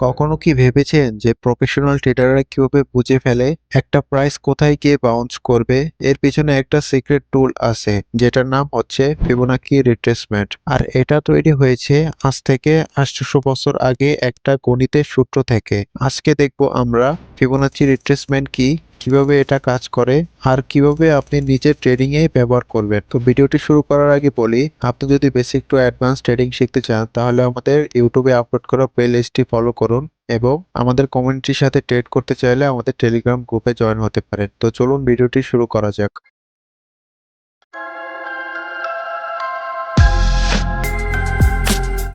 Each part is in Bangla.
কখনো কি ভেবেছেন যে প্রফেশনাল ট্রেডাররা কিভাবে বুঝে ফেলে একটা প্রাইস কোথায় গিয়ে বাউন্স করবে? এর পিছনে একটা সিক্রেট টুল আছে যেটার নাম হচ্ছে ফিবোনাকি রিট্রেসমেন্ট। আর এটা তৈরি হয়েছে আজ থেকে 800 বছর আগে একটা গণিতের সূত্র থেকে। আজকে দেখবো আমরা ফিবোনাচি রিট্রেসমেন্ট কি, কিভাবে এটা কাজ করে, আর কিভাবে আপনি নিজের ট্রেডিং এ ব্যবহার করবেন। তো ভিডিওটি শুরু করার আগে বলি, আপনি যদি বেসিক টু অ্যাডভান্স ট্রেডিং শিখতে চান তাহলে আমাদের ইউটিউবে আপলোড করা প্লেলিস্টটি ফলো করুন এবং আমাদের কমিউনিটির সাথে ট্রেড করতে চাইলে আমাদের টেলিগ্রাম গ্রুপে জয়েন হতে পারেন। তো চলুন ভিডিওটি শুরু করা যাক।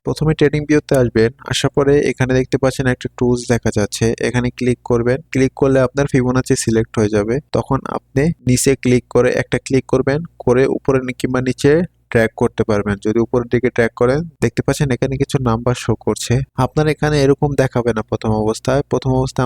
প্রথমে ট্রেডিং ভিউতে আসবেন, আসার পরে এখানে দেখতে পাচ্ছেন একটা টুলস দেখা যাচ্ছে, এখানে ক্লিক করবেন। ক্লিক করলে আপনার ফিবোনাচি সিলেক্ট হয়ে যাবে। তখন আপনি নিচে ক্লিক করে একটা ক্লিক করবেন, করে উপরে কিংবা নিচে ট্র্যাক করতে পারবেন। যদি উপরের দিকে ট্র্যাক করেন দেখতে পাচ্ছেন এখানে কিছু নাম্বার শো করছে। আপনার এখানে এরকম দেখাবে না প্রথম অবস্থায়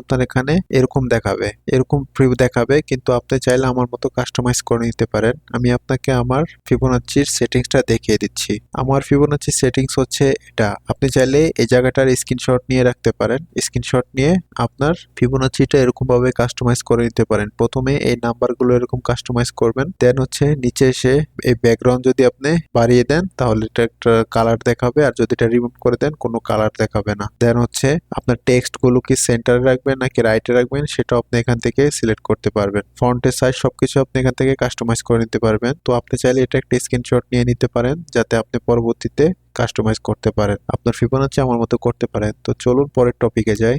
আপনার এখানে এরকম দেখাবে, এরকম প্রিভিউ দেখাবে, কিন্তু আপনি চাইলে আমার মতো কাস্টমাইজ করে নিতে পারেন। আমি আপনাকে আমার ফিবোনাচির সেটিংসটা দেখিয়ে দিচ্ছি। আমার ফিবোনাচি সেটিংস হচ্ছে এটা। আপনি চাইলে এই জায়গাটার স্ক্রিনশট নিয়ে রাখতে পারেন। স্ক্রিনশট নিয়ে আপনার ফিবোনাচিটা এরকম ভাবে কাস্টমাইজ করে নিতে পারেন। প্রথমে এই নাম্বারগুলো এরকম কাস্টমাইজ করবেন, দেন হচ্ছে নিচে এসে এই ব্যাকগ্রাউন্ড যদি আপনি বাড়িয়ে দেন তাহলে এটা একটা কালার দেখাবে, আর যদি এটা রিমুভ করে দেন কোনো কালার দেখাবে না। দেন হচ্ছে আপনার টেক্সট গুলো কি সেন্টারে রাখবেন নাকি রাইটে রাখবেন সেটা আপনি এখান থেকে সিলেক্ট করতে পারবেন। ফন্টের সাইজ সবকিছু আপনি এখান থেকে কাস্টমাইজ করে নিতে পারবেন। তো আপনি চাইলে এটা একটা স্ক্রিনশট নিয়ে নিতে পারেন যাতে আপনি পরবর্তীতে কাস্টমাইজ করতে পারেন, আপনার ফিবোনাচি আমার মতো করতে পারেন। তো চলুন পরের টপিকে যাই।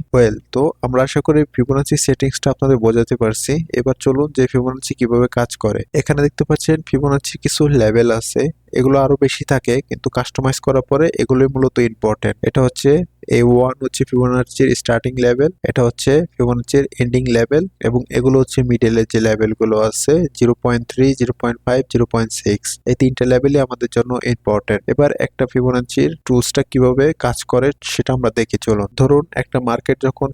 তো আমরা আশা করি ফিবোনাচি সেটিংসটা আপনাদের বোঝাতে পারছি। এবার চলুন যে ফিবোনাচি কিভাবে কাজ করে। এখানে দেখতে পাচ্ছেন ফিবোনাচি কিছু লেভেল আছে, এগুলো আরো বেশি থাকে কিন্তু কাস্টমাইজ করার পরে এগুলোই মূলত ইম্পর্টেন্ট। এটা হচ্ছে A1 হচ্ছে ফিবোনাচির স্টার্টিং লেভেল, এটা হচ্ছে ফিবোনাচির এন্ডিং লেভেল, এবং এগুলো হচ্ছে মিডলের যে লেভেল গুলো আছে 0.3, 0.5, 0.6, এই তিনটা লেভেলই আমাদের জন্য ইম্পর্টেন্ট। এবার একটা ফিবোনাচির টুলসটা কিভাবে কাজ করে সেটা আমরা দেখি চলুন। ধরুন একটা মার্কেট যখন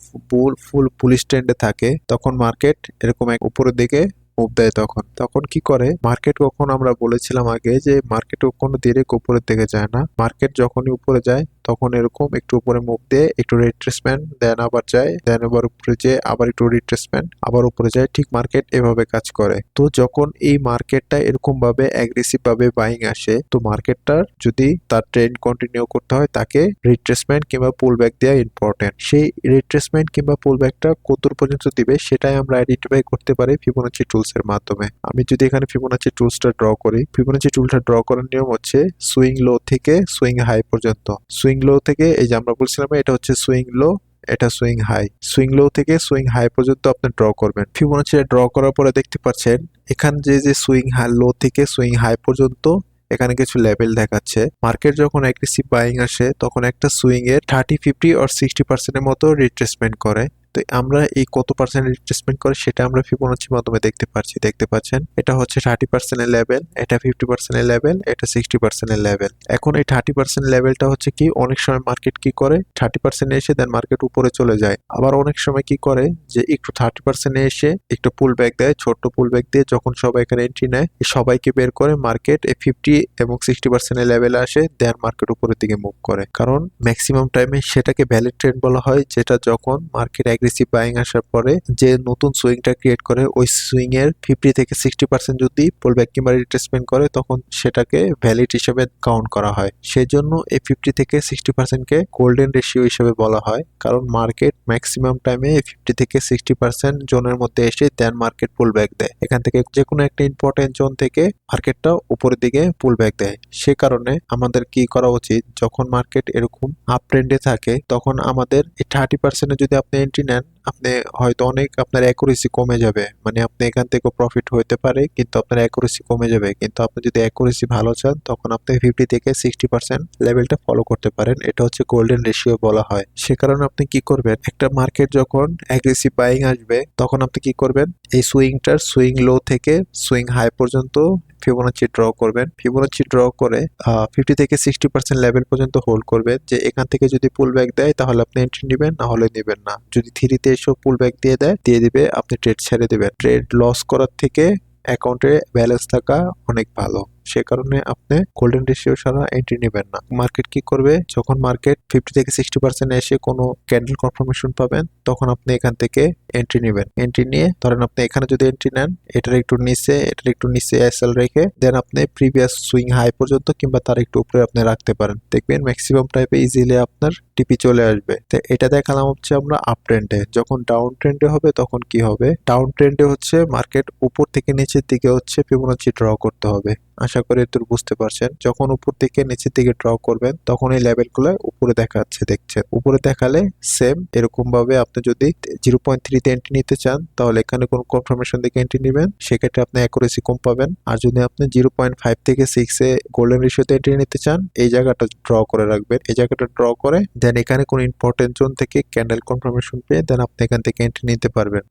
ফুল বুলিশ ট্রেন্ডে থাকে তখন মার্কেট এরকম এক উপরের দিকে মুভ দেয়। তখন কি করে মার্কেট, কখন আমরা বলেছিলাম আগে যে মার্কেট কখনো ডিরেক্ট উপরের দিকে যায় না। মার্কেট যখনই উপরে যায় তখন এরকম একটু উপরে মুভ দিয়ে একটু রিট্রেসমেন্ট, দেন আবার যায়, দেন আবার উপরে যেয়ে আবার একটু রিট্রেসমেন্ট, আবার উপরে যায়। ঠিক মার্কেট এভাবে কাজ করে। তো যখন এই মার্কেটটা এরকম ভাবে অ্যাগ্রেসিভ ভাবে বাইং আসে, তো মার্কেটটার যদি তার ট্রেন্ড কন্টিনিউ করতে হয় তাকে রিট্রেসমেন্ট কিংবা পুল ব্যাক দেওয়া ইম্পর্টেন্ট। সেই রিট্রেসমেন্ট কিংবা পুল ব্যাকটা কত পর্যন্ত দিবে সেটাই আমরা আইডেন্টিফাই করতে পারি ফিবোনাচি টুলস এর মাধ্যমে। আমি যদি এখানে ফিবোনাচি টুলসটা ড্র করি, ফিবোনাচি টুলটা ড্র করার নিয়ম হচ্ছে সুইং লো থেকে সুইং হাই পর্যন্ত। সুইং লো থেকে, এই যে আমরা বলছিলাম এটা হচ্ছে সুইং লো, এটা সুইং হাই। সুইং লো থেকে সুইং হাই পর্যন্ত আপনি ড্র করবেন। ফিবোনাচি ড্র করার পরে দেখতে পাচ্ছেন এখান যে সুইং হাই লো থেকে সুইং হাই পর্যন্ত এখানে কিছু লেভেল দেখাচ্ছে। মার্কেট যখন অ্যাগ্রেসিভ বাইং আসে তখন একটা সুইং এর 30, 50 or 60% এর মতো রিট্রেসমেন্ট করে। তো আমরা এই কত পার্সেন্ট রিট্রেসমেন্ট করে সেটা আমরা ফিবোনাচির মাধ্যমে দেখতে পাচ্ছেন এটা হচ্ছে 30% এর লেভেল, এটা 50% এর লেভেল, এটা 60% এর লেভেল। এখন এই 30% লেভেলটা হচ্ছে কি, অনেক সময় মার্কেট কি করে 30% এসে দেন মার্কেট উপরে চলে যায়। আবার অনেক সময় কি করে যে একটু 30% এসে একটু পুল ব্যাক দেয়, ছোট্ট পুল ব্যাক দিয়ে যখন সবাই এখানে এন্ট্রি নেয় সবাইকে বের করে মার্কেট এই 50 এবং 60% এর লেভেলে আসে, দেন মার্কেট উপরের দিকে মুভ করে। কারণ ম্যাক্সিমাম টাইমে সেটাকে ভ্যালিড ট্রেন্ড বলা হয়, যেটা যখন মার্কেট অ্যাগ্রেসিভ বাইং আসার পরে যে নতুন সুইংটা ক্রিয়েট করে ওই সুইং এর 50 থেকে 60% যদি পুল ব্যাক কিংবা রিট্রেসমেন্ট করে তখন সেটাকে ভ্যালিড হিসেবে কাউন্ট করা হয়। সেই জন্য এই 50 থেকে 60% কে গোল্ডেন রেশিও হিসেবে বলা হয়, কারণ মার্কেট ম্যাক্সিমাম টাইমে 50 থেকে 60% জোনের মধ্যে এসে দেন মার্কেট পুল ব্যাক দেয়। এখান থেকে যে কোনো একটা ইম্পর্টেন্ট জোন থেকে মার্কেটটা উপরের দিকে পুল ব্যাক দেয়। সে কারণে আমাদের কি করা উচিত, যখন মার্কেট এরকম আপ ট্রেন্ডে থাকে তখন আমাদের এই 30% যদি আপনি এন্ট্রি নেন আপনি হয়তো অনেক আপনার অ্যাকুরেসি কমে যাবে, মানে আপনি এখান থেকে প্রফিট হতে পারে কিন্তু আপনার অ্যাকুরেসি কমে যাবে। কিন্তু আপনি যদি অ্যাকুরেসি ভালো চান তখন আপনি 50 থেকে 60% লেভেলটা ফলো করতে পারেন। এটা হচ্ছে গোল্ডেন রেশিও বলা হয়। সে কারণে আপনি কি করবেন, একটা মার্কেট যখন অ্যাগ্রেসিভ বাইং আসবে তখন আপনি কি করবেন, এই সুইং লো থেকে সুইং হাই পর্যন্ত ফিবোনাচি ড্র করবেন। ফিবোনাচি ড্র করে 50 থেকে 60% লেভেল পর্যন্ত হোল্ড করবেন, যে এখান থেকে যদি পুল ব্যাক দেয় তাহলে আপনি এন্ট্রি নেবেন, না হলে নেবেন না। যদি 3 তে এসে পুল ব্যাক দিয়ে দিবে আপনি ট্রেড ছেড়ে দিবেন। ট্রেড লস করার থেকে অ্যাকাউন্টে ব্যালেন্স থাকা অনেক ভালো। সে কারণে আপনি গোল্ডেন রেশিও ছাড়া এন্ট্রি নেবেন না। মার্কেট কি করবে, যখন মার্কেট 50 থেকে 60% এসে কোনো ক্যান্ডেল কনফার্মেশন পাবেন তখন আপনি এখান থেকে এন্ট্রি নেবেন। এন্ট্রি নিয়ে ধরেন আপনি এখানে যদি এন্ট্রি নেন, এটার একটু নিচে এসএল রেখে দেন আপনি প্রিভিয়াস সুইং হাই পর্যন্ত কিংবা তার একটু উপরে আপনি রাখতে পারেন। দেখবেন ম্যাক্সিমাম টাইপে ইজিলি আপনার টিপি চলে আসবে। তো এটা দেখালাম হচ্ছে আমরা আপ ট্রেন্ডে। যখন ডাউন ট্রেন্ডে হবে তখন কি হবে, ডাউন ট্রেন্ডে হচ্ছে মার্কেট উপর থেকে নিচের দিকে হচ্ছে ফিবোনাচি ড্র করতে হবে। আশা করি এতটুকু বুঝতে পারছেন। যখন উপর থেকে নিচের দিকে ড্র করবেন তখন এই লেভেলগুলো উপরে দেখাচ্ছে, দেখছেন। উপরে দেখালে সেম এরকম ভাবে আপনি যদি 0.3 তে এন্ট্রি নিতে চান তাহলে এখানে কোন কনফার্মেশন থেকে এন্ট্রি নেবেন, সেক্ষেত্রে আপনি অ্যাকুরেসি কম পাবেন। আর যদি আপনি 0.5 থেকে 6 এ গোল্ডেন রেশিওতে এন্ট্রি নিতে চান, এই জায়গাটা ড্র করে রাখবেন। এই জায়গাটা ড্র করে দেন এখানে কোন ইম্পর্টেন্ট জোন থেকে ক্যান্ডেল কনফার্মেশন পেয়ে দেন আপনি এখান থেকে এন্ট্রি নিতে পারবেন।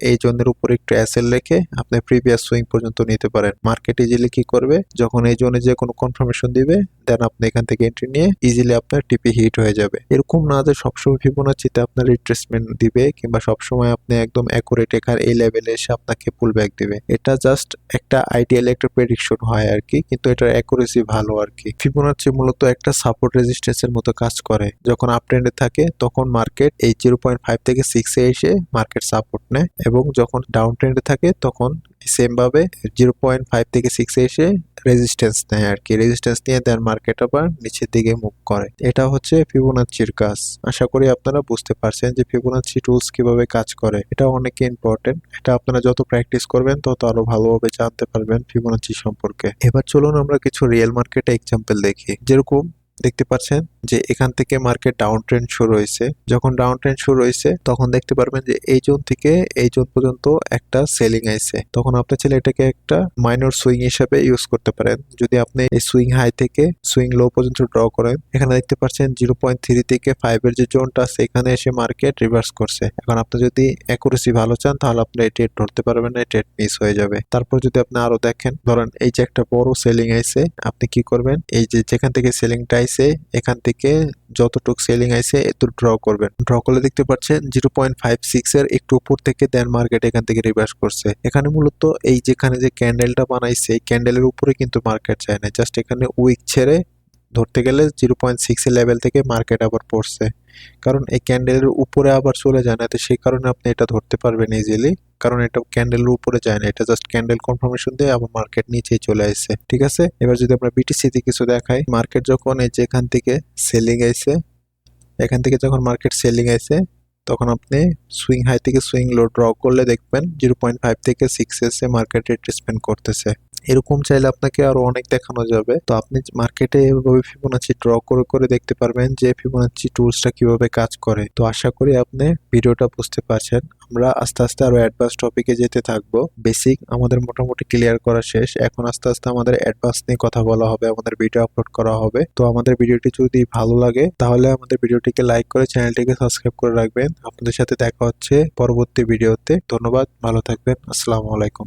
এই জোনের উপরে একটু এসএল রেখে আপনি প্রিভিয়াস সুইং পর্যন্ত নিতে পারেন। মার্কেট ইজিলি কি করবে, যখন এই জোনে যে কোনো কনফার্মেশন দিবে দেন আপনি এখান থেকে এন্ট্রি নিয়ে ইজিলি আপনার টিপি হিট হয়ে যাবে। এরকম না যে সবসময় ফিবোনাচিতে আপনার রিট্রেসমেন্ট দিবে কিংবা সবসময় আপনি একদম অ্যাকুরেট এখানে এই লেভেলে এসে আপনাকে পুল ব্যাক দিবে। এটা জাস্ট একটা আইডিয়াল একটা প্রেডিকশন হয় আর কি, কিন্তু এটার অ্যাকুরেসি ভালো আর কি। ফিবোনাচি মূলত একটা সাপোর্ট রেজিস্ট্যান্স এর মতো কাজ করে। যখন আপ ট্রেন্ডে থাকে তখন মার্কেট এই 0.5 থেকে 6 এ এসে মার্কেট সাপোর্ট নেয়, এবং যখন ডাউন ট্রেন্ডে থাকে তখন সেম ভাবে 0.5 থেকে 6 এ এসে রেজিস্ট্যান্স নেয় আর কি। রেজিস্ট্যান্স নিয়ে দেন মার্কেট আবার নিচের দিকে মুভ করে। এটা হচ্ছে ফিবোনাচির কাজ। আশা করি আপনারা বুঝতে পারছেন যে ফিবোনাচি টুলস কিভাবে কাজ করে। এটা অনেক ইম্পর্টেন্ট। এটা আপনারা যত প্র্যাকটিস করবেন তত আরো ভালোভাবে জানতে পারবেন ফিবোনাচি সম্পর্কে। এবার চলুন আমরা কিছু রিয়েল মার্কেটে এক্সাম্পল দেখি। যেরকম দেখতে পাচ্ছেন যে এখান থেকে মার্কেট ডাউন ট্রেন্ড শুরু হয়েছে। যখন ডাউন ট্রেন্ড শুরু হয়েছে তখন দেখতে পারবেন যে এই জোন থেকে এই জোন পর্যন্ত একটা সেলিং আইছে। তখন আপনি চাইলে এটাকে একটা মাইনর সুইং হিসেবে ইউজ করতে পারেন। যদি আপনি এই সুইং হাই থেকে সুইং লো পর্যন্ত ড্র করেন, এখানে দেখতে পাচ্ছেন 0.3 থেকে 5 এর যে জোনটা আছে এখানে এসে মার্কেট রিভার্স করছে। এখন আপনি যদি অ্যাকুরেসি ভালো চান তাহলে আপনি এই ট্রেড ধরতে পারবেন না, এই ট্রেড মিস হয়ে যাবে। তারপর যদি আপনি আরো দেখেন, ধরেন এই যে একটা বড় সেলিং আইছে, আপনি কি করবেন, এই যে যেখান থেকে সেলিংটা আইছে এখান থেকে যতটুক সেলিং আইছে এত ড্র করবেন। ড্র করলে দেখতে পাচ্ছেন 0.56 এর একটু উপর থেকে দেন মার্কেট এখান থেকে রিভার্স করছে। এখানে মূলত এই যেখানে যে ক্যান্ডেলটা বানাইছে এই ক্যান্ডেলের উপরে কিন্তু মার্কেট যায় না, জাস্ট এখানে উইক ছেড়ে ধরতে গেলে 0.6 এর লেভেল থেকে মার্কেট আবার পড়ছে। কারণ এই ক্যান্ডেলের উপরে আবার চলে যায় না, তো সেই কারণে আপনি এটা ধরতে পারবেন ইজিলি। কারণ এটা ক্যান্ডেলের উপরে যায় না, এটা জাস্ট ক্যান্ডেল কনফার্মেশন দিয়ে আবার মার্কেট নিচেই চলে আসছে। ঠিক আছে, এবার যদি আমরা বিটিসিতে কিছু দেখাই, মার্কেট যখন এই যে এখান থেকে সেলিং আইছে, এখান থেকে যখন মার্কেট সেলিং আইছে তখন আপনি সুইং হাই থেকে সুইং লো ড্র করলে দেখবেন 0.5 থেকে 6 এসে মার্কেট রিট্রেসমেন্ট করতেছে। এরকম চাইলে আপনাকে আরো অনেক দেখানো যাবে। তো আপনি মার্কেটে এভাবে ফিবোনাচি ড্র করে করে দেখতে পারবেন যে ফিবোনাচি টুলসটা কিভাবে কাজ করে। তো আশা করি আপনি ভিডিওটা বুঝতে পারছেন। আমরা আস্তে আস্তে আরো অ্যাডভান্স টপিকে যেতে থাকবো। বেসিক আমাদের মোটামুটি ক্লিয়ার করা শেষ, এখন আস্তে আস্তে আমাদের অ্যাডভান্স নিয়ে কথা বলা হবে, আমাদের ভিডিও আপলোড করা হবে। তো আমাদের ভিডিওটি যদি ভালো লাগে তাহলে আমাদের ভিডিওটিকে লাইক করে চ্যানেলটিকে সাবস্ক্রাইব করে রাখবেন। আপনাদের সাথে দেখা হচ্ছে পরবর্তী ভিডিওতে। ধন্যবাদ, ভালো থাকবেন, আসসালামু আলাইকুম।